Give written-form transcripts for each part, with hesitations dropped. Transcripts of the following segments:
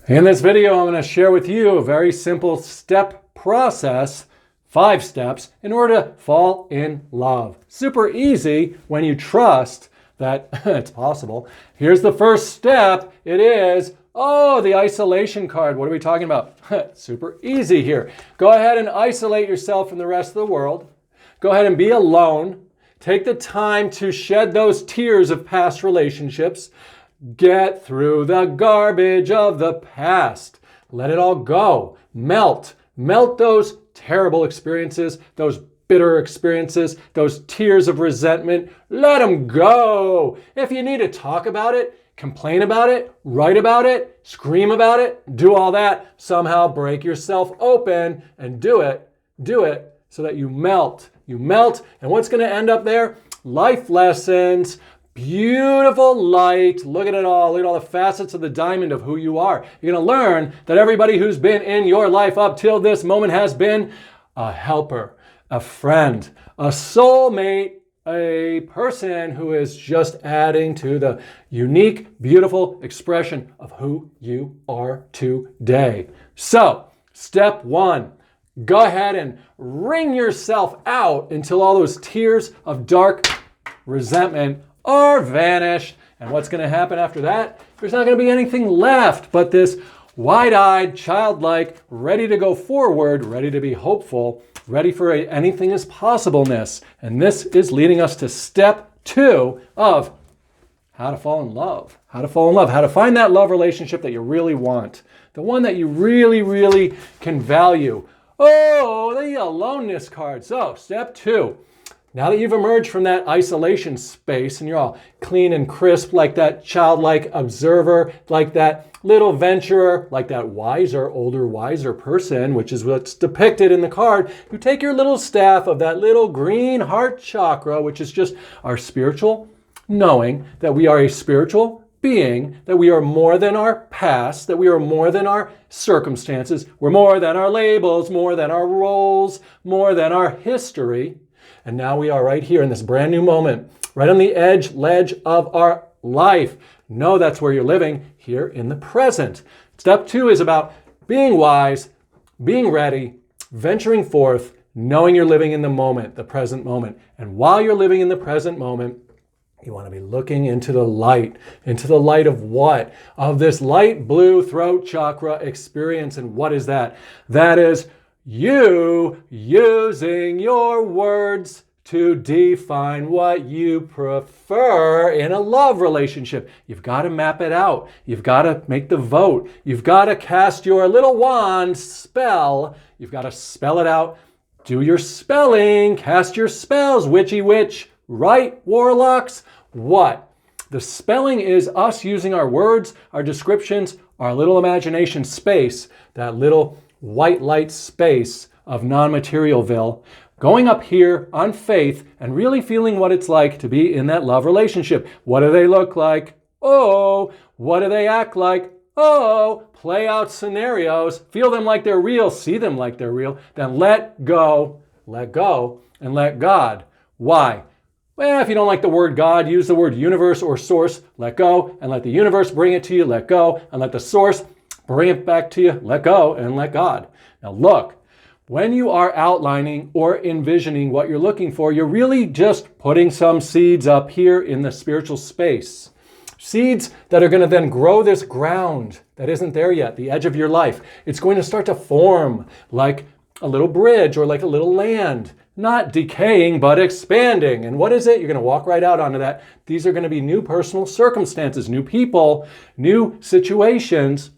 In this video, I'm going to share with you a very simple step process, 5 steps, in order to fall in love. Super easy when you trust that it's possible. Here's the first step. It is, the isolation card. What are we talking about? Super easy here. Go ahead and isolate yourself from the rest of the world. Go ahead and be alone. Take the time to shed those tears of past relationships. Get through the garbage of the past. Let it all go. Melt. Melt those terrible experiences, those bitter experiences, those tears of resentment. Let them go. If you need to talk about it, complain about it, write about it, scream about it, do all that, somehow break yourself open and do it so that you melt. You melt, and what's going to end up there? Life lessons. Beautiful light. Look at it all. Look at all the facets of the diamond of who you are. You're going to learn that everybody who's been in your life up till this moment has been a helper, a friend, a soulmate, a person who is just adding to the unique, beautiful expression of who you are today. So, step 1. Go ahead and wring yourself out until all those tears of dark resentment are vanished. And what's going to happen after that? There's not going to be anything left but this wide-eyed, childlike, ready to go forward, ready to be hopeful, ready for anything is possibleness. And this is leading us to step 2 of how to fall in love. How to fall in love. How to find that love relationship that you really want. The one that you really, really can value. Oh, the aloneness card. So, step 2. Now that you've emerged from that isolation space and you're all clean and crisp like that childlike observer, like that little venturer, like that wiser, older, wiser person, which is what's depicted in the card, you take your little staff of that little green heart chakra, which is just our spiritual knowing that we are a spiritual being, that we are more than our past, that we are more than our circumstances, we're more than our labels, more than our roles, more than our history. And now we are right here in this brand new moment, right on the ledge of our life. Know that's where you're living, here in the present. Step 2 is about being wise, being ready, venturing forth, knowing you're living in the moment, the present moment. And while you're living in the present moment, you want to be looking into the light. Into the light of what? Of this light blue throat chakra experience. And what is that? That is you using your words to define what you prefer in a love relationship. You've got to map it out. You've got to make the vote. You've got to cast your little wand spell. You've got to spell it out. Do your spelling. Cast your spells. Witchy witch. Right, warlocks? What? The spelling is us using our words, our descriptions, our little imagination space, that little white light space of non-materialville, going up here on faith and really feeling what it's like to be in that love relationship. What do they look like? Oh, what do they act like? Oh, play out scenarios, feel them like they're real, see them like they're real, then let go, and let God. Why? Well, if you don't like the word God, use the word universe or source. Let go and let the universe bring it to you. Let go and let the source bring it back to you. Let go and let God. Now look, when you are outlining or envisioning what you're looking for, you're really just putting some seeds up here in the spiritual space. Seeds that are going to then grow this ground that isn't there yet, the edge of your life. It's going to start to form like a little bridge or like a little land. Not decaying, but expanding. And what is it? You're going to walk right out onto that. These are going to be new personal circumstances, new people, new situations,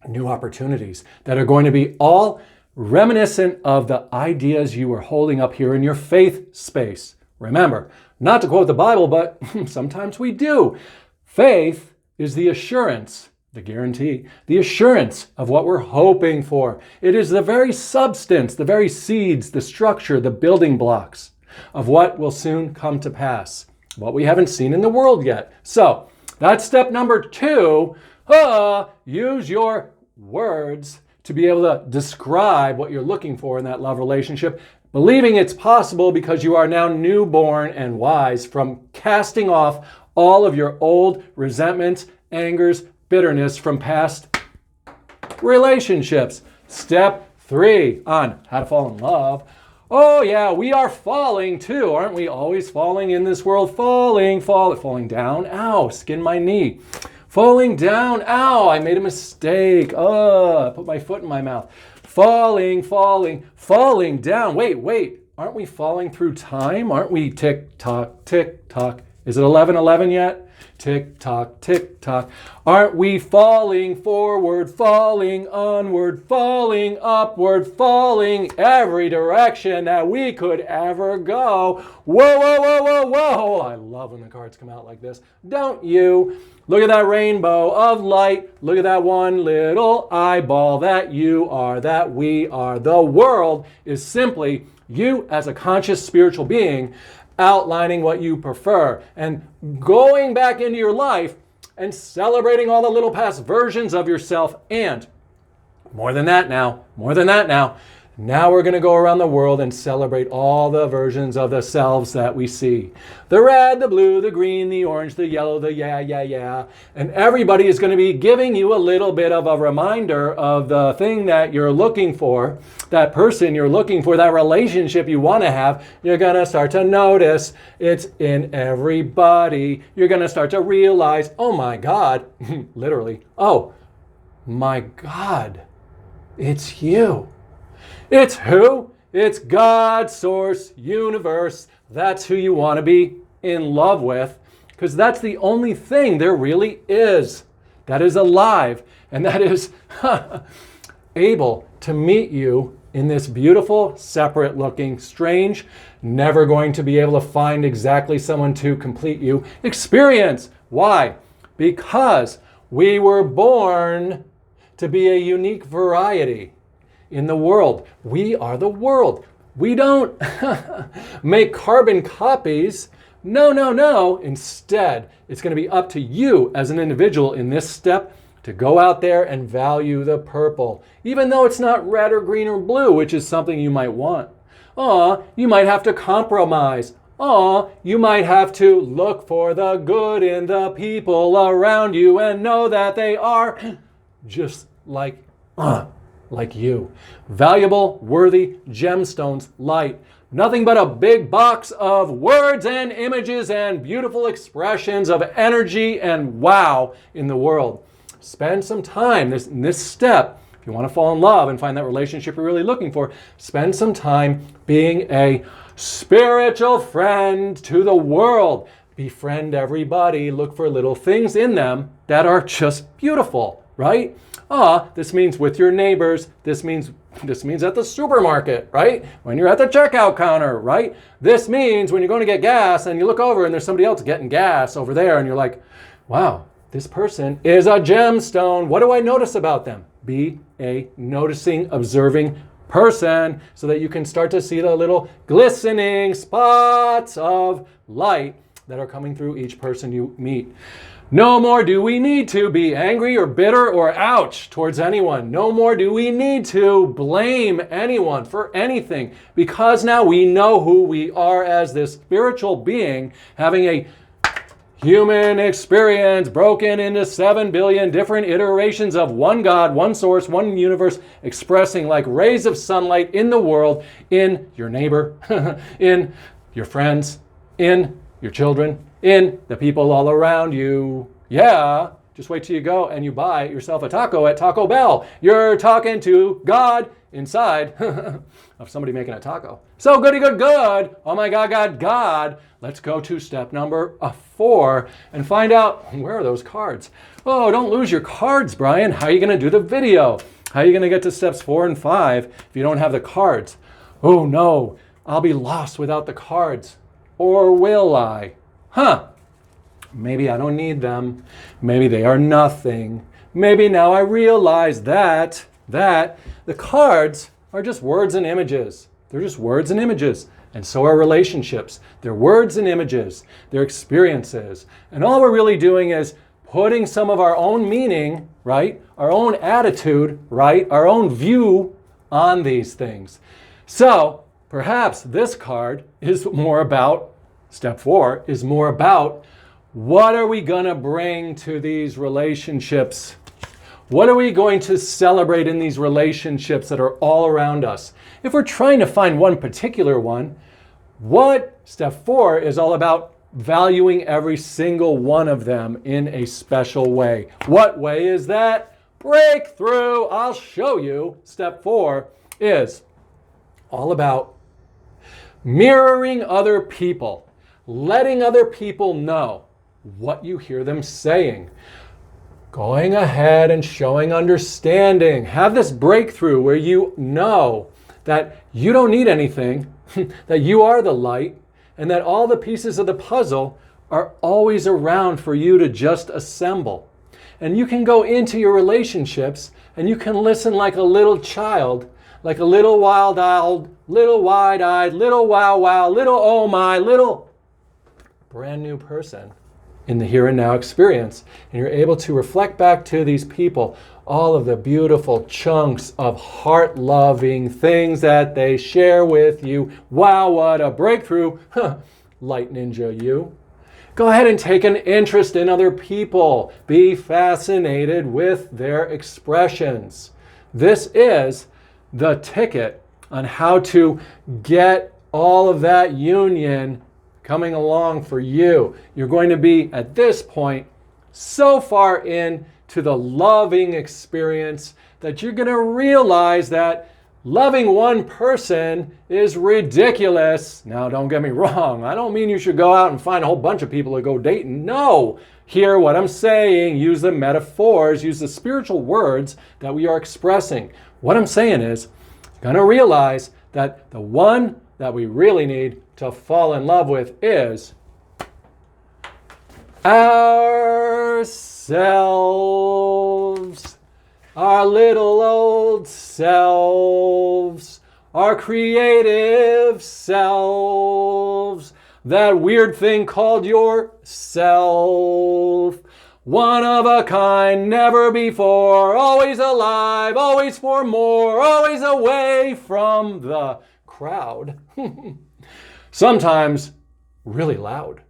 new opportunities that are going to be all reminiscent of the ideas you were holding up here in your faith space. Remember, not to quote the Bible, but sometimes we do. Faith is the assurance, the guarantee, the assurance of what we're hoping for. It is the very substance, the very seeds, the structure, the building blocks of what will soon come to pass, what we haven't seen in the world yet. So that's step number 2. Use your words to be able to describe what you're looking for in that love relationship, believing it's possible because you are now newborn and wise from casting off all of your old resentments, angers, bitterness from past relationships. Step 3 on how to fall in love. Oh yeah, we are falling too. Aren't we always falling in this world? Falling down. Ow, skinned my knee. Falling down. Ow, I made a mistake. I put my foot in my mouth. Falling down. Wait. Aren't we falling through time? Aren't we tick tock, tick tock? Is it 11:11 yet? Tick tock, tick tock. Aren't we falling forward, falling onward, falling upward, falling every direction that we could ever go? Whoa. I love when the cards come out like this. Don't you? Look at that rainbow of light. Look at that one little eyeball that you are, that we are. The world is simply you as a conscious spiritual being outlining what you prefer and going back into your life and celebrating all the little past versions of yourself. And more than that now, now we're going to go around the world and celebrate all the versions of the selves that we see. The red, the blue, the green, the orange, the yellow, the yeah. And everybody is going to be giving you a little bit of a reminder of the thing that you're looking for, that person you're looking for, that relationship you want to have. You're going to start to notice it's in everybody. You're going to start to realize, oh my God, literally, oh my God, it's you. It's who? It's God, source, universe. That's who you want to be in love with, because that's the only thing there really is that is alive and that is able to meet you in this beautiful, separate looking, strange, never going to be able to find exactly someone to complete you experience. Why? Because we were born to be a unique variety in the world. We are the world. We don't make carbon copies. No. Instead, it's going to be up to you as an individual in this step to go out there and value the purple, even though it's not red or green or blue, which is something you might want. You might have to compromise. You might have to look for the good in the people around you and know that they are just like you. Valuable, worthy gemstones, light. Nothing but a big box of words and images and beautiful expressions of energy and wow in the world. Spend some time in this step. If you want to fall in love and find that relationship you're really looking for, spend some time being a spiritual friend to the world. Befriend everybody. Look for little things in them that are just beautiful, right? This means with your neighbors. This means at the supermarket, right? When you're at the checkout counter, right? This means when you're going to get gas and you look over and there's somebody else getting gas over there and you're like, wow, this person is a gemstone. What do I notice about them? Be a noticing, observing person so that you can start to see the little glistening spots of light that are coming through each person you meet. No more do we need to be angry or bitter or ouch towards anyone. No more do we need to blame anyone for anything, because now we know who we are as this spiritual being having a human experience broken into 7 billion different iterations of one God, one source, one universe, expressing like rays of sunlight in the world, in your neighbor, in your friends, in your children, in the people all around you. Yeah, just wait till you go and you buy yourself a taco at Taco Bell. You're talking to God inside of somebody making a taco. So goody good. Oh my God. Let's go to step number 4 and find out, where are those cards? Oh, don't lose your cards, Brian. How are you going to do the video? How are you going to get to steps 4 and 5 if you don't have the cards? Oh no, I'll be lost without the cards. Or will I? Maybe I don't need them. Maybe they are nothing. Maybe now I realize that the cards are just words and images. They're just words and images. And so are relationships. They're words and images. They're experiences. And all we're really doing is putting some of our own meaning, right? Our own attitude, right? Our own view on these things. So perhaps this card is more about, step 4 is more about, what are we going to bring to these relationships? What are we going to celebrate in these relationships that are all around us? If we're trying to find one particular one, step 4 is all about valuing every single one of them in a special way. What way is that? Breakthrough. I'll show you. Step 4 is all about mirroring other people, letting other people know what you hear them saying, going ahead and showing understanding. Have this breakthrough where you know that you don't need anything, that you are the light, and that all the pieces of the puzzle are always around for you to just assemble. And you can go into your relationships and you can listen like a little child, like a little wild-eyed, little wide-eyed, little wow-wow, little oh my, little brand new person in the here and now experience. And you're able to reflect back to these people all of the beautiful chunks of heart-loving things that they share with you. Wow, what a breakthrough. Light ninja, you. Go ahead and take an interest in other people. Be fascinated with their expressions. This is the ticket on how to get all of that union coming along for you. You're going to be, at this point, so far in to the loving experience that you're going to realize that loving one person is ridiculous. Now, don't get me wrong. I don't mean you should go out and find a whole bunch of people to go dating. No. Hear what I'm saying. Use the metaphors. Use the spiritual words that we are expressing. What I'm saying is, you're going to realize that the one that we really need to fall in love with is ourselves, our little old selves, our creative selves, that weird thing called yourself. One of a kind, never before, always alive, always for more, always away from the crowd. Sometimes really loud.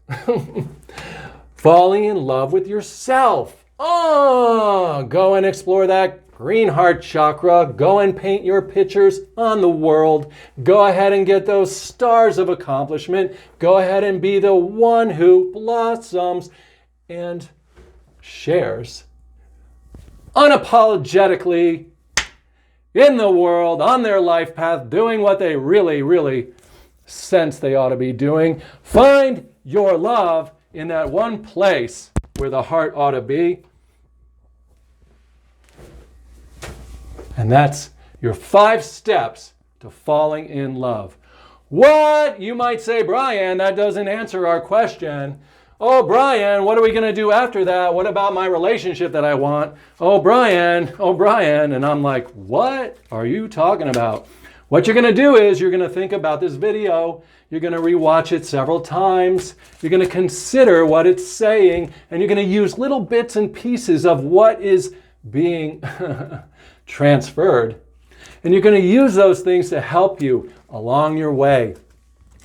Falling in love with yourself. Go and explore that green heart chakra. Go and paint your pictures on the world. Go ahead and get those stars of accomplishment. Go ahead and be the one who blossoms and shares unapologetically in the world, on their life path, doing what they really, really sense they ought to be doing. Find your love in that one place where the heart ought to be. And that's your 5 steps to falling in love. What? You might say, Brian, that doesn't answer our question. Oh, Brian, what are we going to do after that? What about my relationship that I want? Oh, Brian. And I'm like, what are you talking about? What you're going to do is you're going to think about this video. You're going to rewatch it several times. You're going to consider what it's saying, and you're going to use little bits and pieces of what is being transferred. And you're going to use those things to help you along your way,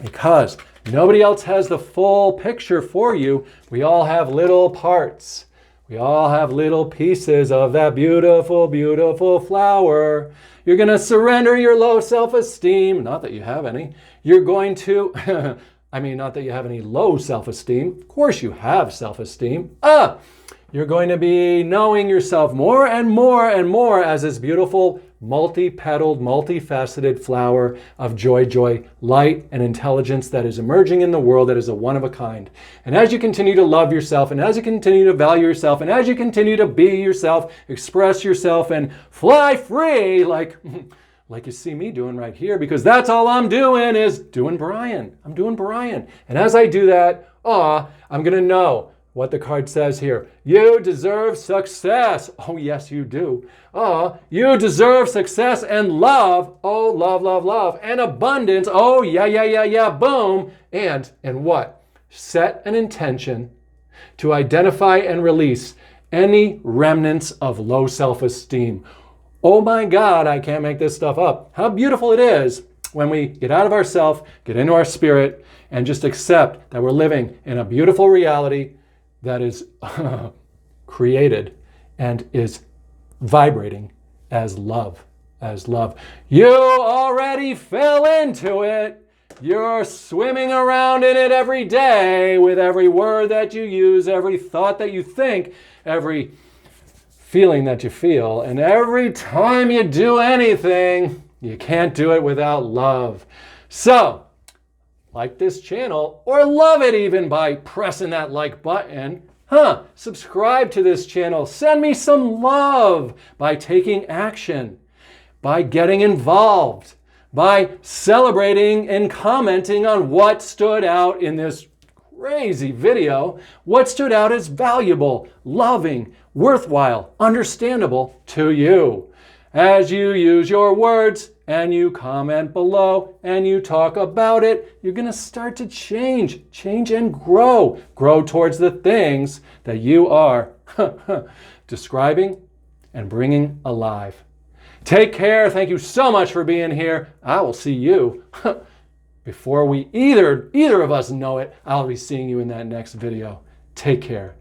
because nobody else has the full picture for you. We all have little parts. We all have little pieces of that beautiful, beautiful flower. You're going to surrender your low self-esteem. Not that you have any. You're going to, not that you have any low self-esteem. Of course you have self-esteem. You're going to be knowing yourself more and more and more as this beautiful, multi-petaled, multifaceted flower of joy, light, and intelligence that is emerging in the world, that is a one of a kind. And as you continue to love yourself, and as you continue to value yourself, and as you continue to be yourself, express yourself, and fly free like you see me doing right here, because that's all I'm doing is doing Brian. I'm doing Brian. And as I do that, I'm going to know what the card says here. You deserve success. Oh, yes, you do. You deserve success and love. Oh, love, love, love. And abundance. Oh, yeah. Boom. And what? Set an intention to identify and release any remnants of low self-esteem. Oh my God, I can't make this stuff up. How beautiful it is when we get out of ourself, get into our spirit, and just accept that we're living in a beautiful reality that is created and is vibrating as love, as love. You already fell into it. You're swimming around in it every day with every word that you use, every thought that you think, every feeling that you feel. And every time you do anything, you can't do it without love. So, like this channel, or love it even by pressing that like button. Subscribe to this channel. Send me some love by taking action, by getting involved, by celebrating and commenting on what stood out in this crazy video, what stood out as valuable, loving, worthwhile, understandable to you. As you use your words and you comment below and you talk about it, you're going to start to change and grow towards the things that you are describing and bringing alive. Take care. Thank you so much for being here. I will see you before we either of us know it. I'll be seeing you in that next video. Take care.